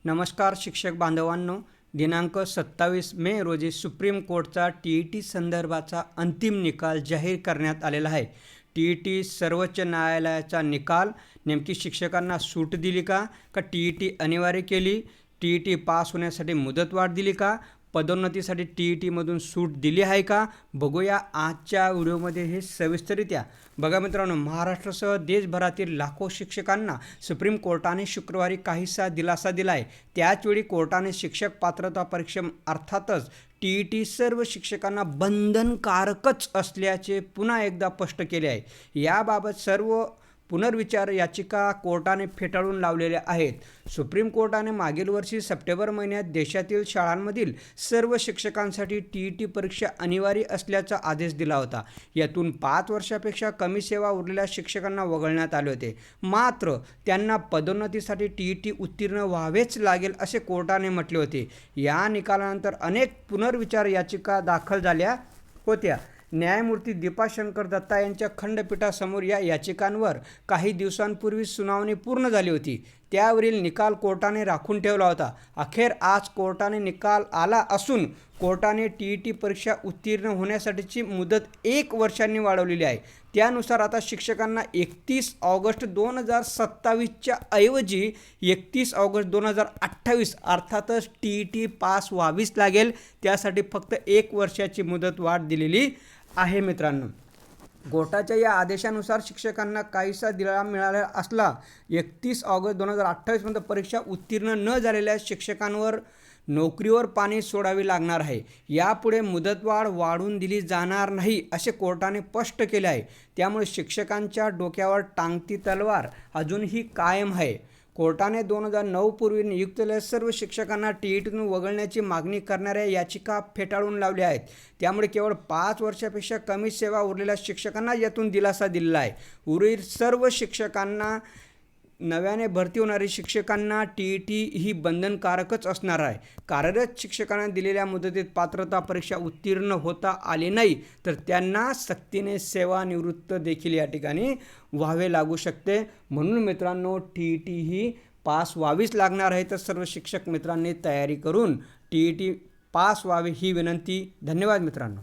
नमस्कार शिक्षक बांधवांनो, दिनांक 27 मे रोजी सुप्रीम कोर्टचा TET संदर्भाचा अंतिम निकाल जाहीर करण्यात आलेला आहे। TET सर्वोच्च न्यायालयाचा निकाल नेमकी शिक्षकांना सूट दिली का TET अनिवार्य केली, TET पास होण्यासाठी मुदतवाढ दिली का, पदोन्नतीसाठी TET मधून सूट दिली आहे का, बघूया आजच्या व्हिडिओमध्ये हे सविस्तररित्या। बघा मित्रांनो, महाराष्ट्रासह देशभरातील लाखो शिक्षकांना सुप्रीम कोर्टाने शुक्रवारी काहीसा दिलासा दिला आहे। त्याचवेळी कोर्टाने शिक्षक पात्रता परीक्षा अर्थातच TET सर्व शिक्षकांना बंधनकारकच असल्याचे पुन्हा एकदा स्पष्ट केले आहे। याबाबत सर्व पुनर्विचार याचिका कोर्टाने फेटाळून लावलेल्या आहेत। सुप्रीम कोर्टाने मागील वर्षी सप्टेंबर महिन्यात देशातील शाळांमधील सर्व शिक्षकांसाठी TET परीक्षा अनिवार्य असल्याचा आदेश दिला होता। यातून 5 वर्षापेक्षा कमी सेवा उरलेल्या शिक्षकांना वगळण्यात आले होते। मात्र त्यांना पदोन्नतीसाठी TET उत्तीर्ण व्हावेच लागेल असे कोर्टाने म्हटले होते। या निकालानंतर अनेक पुनर्विचार याचिका दाखल झाल्या होत्या। न्यायमूर्ती दीपाशंकर दत्ता यांच्या खंडपीठासमोर या याचिकांवर काही दिवसांपूर्वी सुनावणी पूर्ण झाली होती। त्यावरील निकाल कोर्टाने राखून ठेवला होता। अखेर आज कोर्टाने निकाल आला असून कोर्टाने TET परीक्षा उत्तीर्ण होण्यासाठीची मुदत 1 वर्षांनी वाढवलेली आहे। त्यानुसार आता शिक्षकांना 31 ऑगस्ट 2027च्या ऐवजी 31 ऑगस्ट 2028 अर्थातच TET पास व्हावीच लागेल। त्यासाठी फक्त 1 वर्षाची मुदत वाढ दिलेली आहे। मित्रांनो, कोर्टाच्या या आदेशानुसार शिक्षकांना काहीसा दिलासा मिळाला असला 31 ऑगस्ट 2028 मध्ये परीक्षा उत्तीर्ण न झालेल्या शिक्षकांवर नोकरीवर पाणी सोडावे लागणार आहे। यापुढे मुदतवाढ वाढवून दिली जाणार नाही असे कोर्टाने स्पष्ट केले आहे। त्यामुळे शिक्षकांच्या डोक्यावर टांगती तलवार अजूनही कायम आहे। कोर्टाने 2009 पूर्वी नियुक्त झालेल्या सर्व शिक्षकांना TETतून वगळण्याची मागणी करणाऱ्या याचिका फेटाळून लावल्या आहेत। त्यामुळे केवळ 5 वर्षापेक्षा कमी सेवा उरलेल्या शिक्षकांना यातून दिलासा दिलेला आहे। उर्वरित सर्व शिक्षकांना नव्याने भरती होणारी शिक्षकांना TET ही बंधनकारकच असणार आहे। कार्यरत शिक्षकांना दिलेल्या मुदतीत पात्रता परीक्षा उत्तीर्ण होता आली नाही तर त्यांना सक्तीने सेवानिवृत्त देखील या ठिकाणी व्हावे लागू शकते। म्हणून मित्रांनो, TET ही पास व्हावीच लागणार आहे। तर सर्व शिक्षक मित्रांनी तयारी करून TET पास व्हावे ही विनंती। धन्यवाद मित्रांनो।